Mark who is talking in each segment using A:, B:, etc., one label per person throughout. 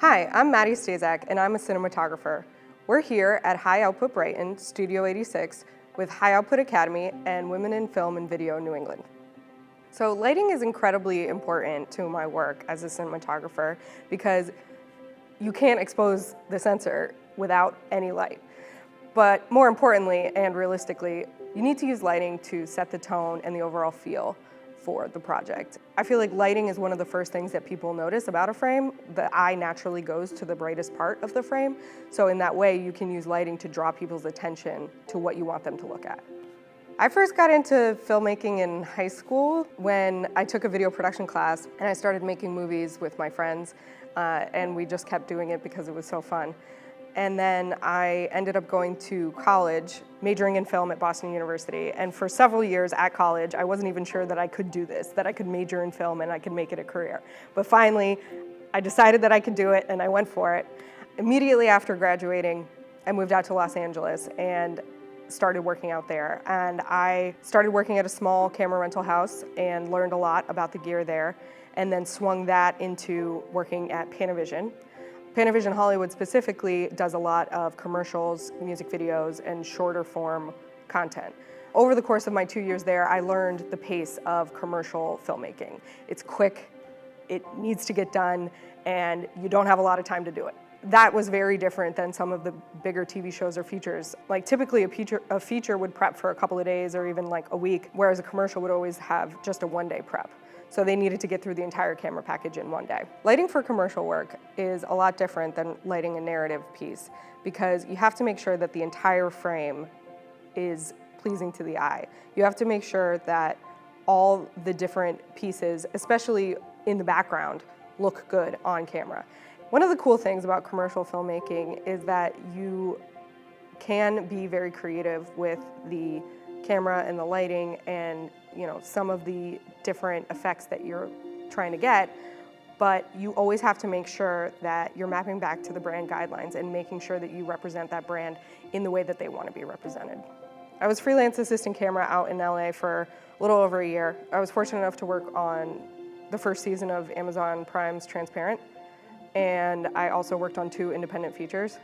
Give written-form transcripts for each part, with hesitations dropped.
A: Hi, I'm Maddie Stazak, and I'm a cinematographer. We're here at High Output Brighton, Studio 86, with High Output Academy and Women in Film and Video New England. So lighting is incredibly important to my work as a cinematographer because you can't expose the sensor without any light. But more importantly and realistically, you need to use lighting to set the tone and the overall feel for the project. I feel like lighting is one of the first things that people notice about a frame. The eye naturally goes to the brightest part of the frame. So in that way, you can use lighting to draw people's attention to what you want them to look at. I first got into filmmaking in high school when I took a video production class and I started making movies with my friends and we just kept doing it because it was so fun. And then I ended up going to college, majoring in film at Boston University. And for several years at college, I wasn't even sure that I could do this, that I could major in film and I could make it a career. But finally, I decided that I could do it and I went for it. Immediately after graduating, I moved out to Los Angeles and started working out there. And I started working at a small camera rental house and learned a lot about the gear there, and then swung that into working at Panavision. Panavision Hollywood specifically does a lot of commercials, music videos, and shorter form content. Over the course of my 2 years there, I learned the pace of commercial filmmaking. It's quick, it needs to get done, and you don't have a lot of time to do it. That was very different than some of the bigger TV shows or features. Like typically a feature would prep for a couple of days or even like a week, whereas a commercial would always have just a one-day prep. So they needed to get through the entire camera package in one day. Lighting for commercial work is a lot different than lighting a narrative piece because you have to make sure that the entire frame is pleasing to the eye. You have to make sure that all the different pieces, especially in the background, look good on camera. One of the cool things about commercial filmmaking is that you can be very creative with the camera and the lighting and some of the different effects that you're trying to get, but you always have to make sure that you're mapping back to the brand guidelines and making sure that you represent that brand in the way that they want to be represented. I was freelance assistant camera out in LA for a little over a year. I was fortunate enough to work on the first season of Amazon Prime's Transparent, and I also worked on 2 independent features,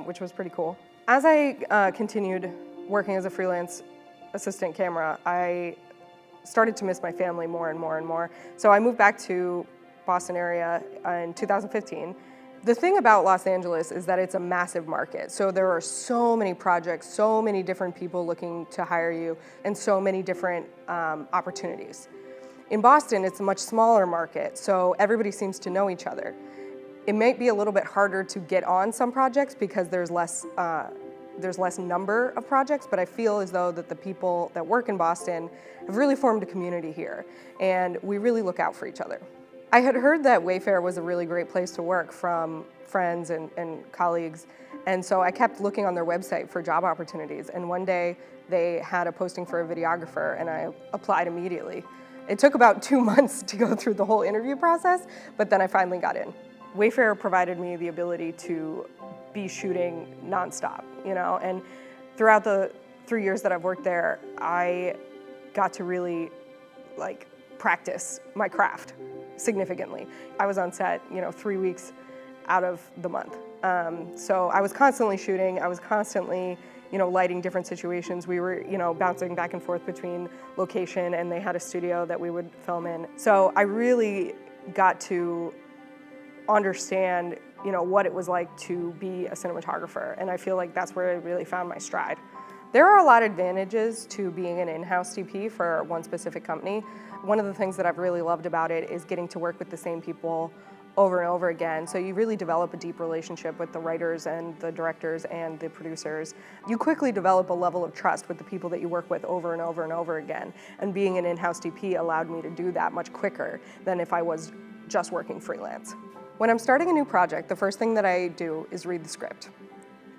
A: which was pretty cool. As I continued working as a freelance assistant camera, I started to miss my family more and more and more. So I moved back to Boston area in 2015. The thing about Los Angeles is that it's a massive market. So there are so many projects, so many different people looking to hire you, and so many different opportunities. In Boston, it's a much smaller market, so everybody seems to know each other. It might be a little bit harder to get on some projects because there's less number of projects, but I feel as though that the people that work in Boston have really formed a community here, and we really look out for each other. I had heard that Wayfair was a really great place to work from friends and colleagues, and so I kept looking on their website for job opportunities, and one day they had a posting for a videographer, and I applied immediately. It took about 2 months to go through the whole interview process, but then I finally got in. Wayfair provided me the ability to be shooting nonstop, and throughout the 3 years that I've worked there, I got to really practice my craft significantly. I was on set, 3 weeks out of the month. So I was constantly shooting, I was constantly, lighting different situations. We were, bouncing back and forth between location, and they had a studio that we would film in. So I really got to understand what it was like to be a cinematographer, and I feel like that's where I really found my stride. There are a lot of advantages to being an in-house DP for one specific company. One of the things that I've really loved about it is getting to work with the same people over and over again, so you really develop a deep relationship with the writers and the directors and the producers. You quickly develop a level of trust with the people that you work with over and over and over again, and being an in-house DP allowed me to do that much quicker than if I was just working freelance. When I'm starting a new project, the first thing that I do is read the script.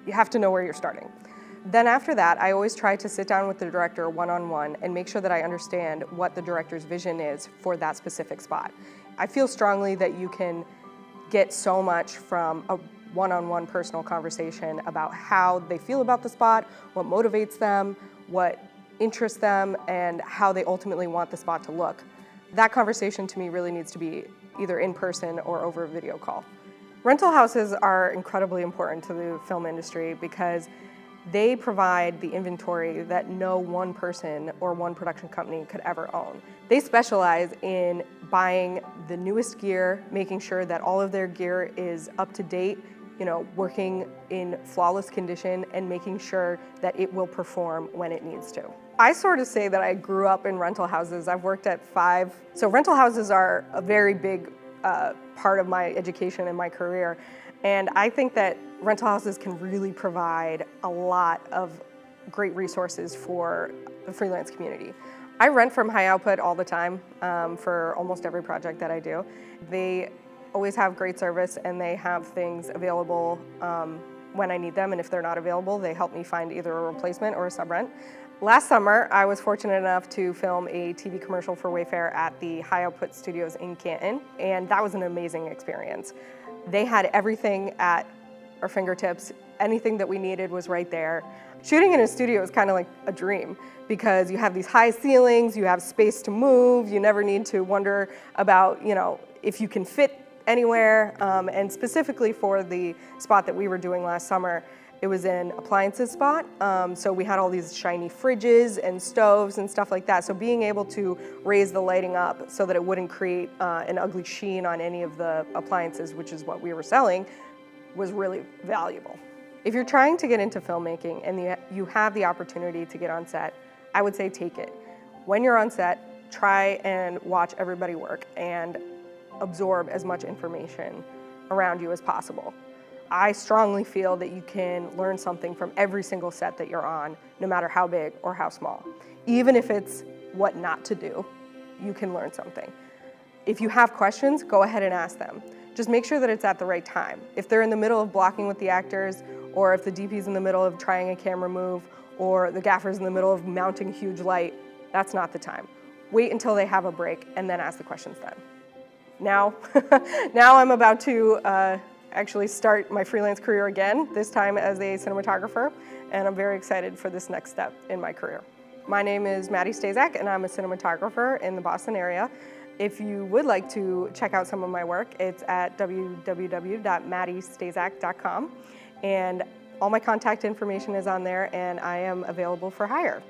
A: You have to know where you're starting. Then after that, I always try to sit down with the director one-on-one and make sure that I understand what the director's vision is for that specific spot. I feel strongly that you can get so much from a one-on-one personal conversation about how they feel about the spot, what motivates them, what interests them, and how they ultimately want the spot to look. That conversation to me really needs to be either in person or over a video call. Rental houses are incredibly important to the film industry because they provide the inventory that no one person or one production company could ever own. They specialize in buying the newest gear, making sure that all of their gear is up to date, working in flawless condition, and making sure that it will perform when it needs to. I sort of say that I grew up in rental houses. I've worked at 5. So rental houses are a very big part of my education and my career. And I think that rental houses can really provide a lot of great resources for the freelance community. I rent from High Output all the time for almost every project that I do. They always have great service, and they have things available when I need them, and if they're not available, they help me find either a replacement or a sub-rent. Last summer, I was fortunate enough to film a TV commercial for Wayfair at the High Output Studios in Canton, and that was an amazing experience. They had everything at our fingertips. Anything that we needed was right there. Shooting in a studio is kind of like a dream because you have these high ceilings, you have space to move, you never need to wonder about, if you can fit anywhere. And specifically for the spot that we were doing last summer, it was an appliances spot. So we had all these shiny fridges and stoves and stuff like that. So being able to raise the lighting up so that it wouldn't create an ugly sheen on any of the appliances, which is what we were selling, was really valuable. If you're trying to get into filmmaking and you have the opportunity to get on set, I would say take it. When you're on set, try and watch everybody work and absorb as much information around you as possible. I strongly feel that you can learn something from every single set that you're on, no matter how big or how small. Even if it's what not to do, you can learn something. If you have questions, go ahead and ask them. Just make sure that it's at the right time. If they're in the middle of blocking with the actors, or if the DP's in the middle of trying a camera move, or the gaffer's in the middle of mounting a huge light, that's not the time. Wait until they have a break and then ask the questions then. Now I'm about to actually start my freelance career again, this time as a cinematographer, and I'm very excited for this next step in my career. My name is Maddie Stazak, and I'm a cinematographer in the Boston area. If you would like to check out some of my work, it's at www.maddiestazak.com, and all my contact information is on there, and I am available for hire.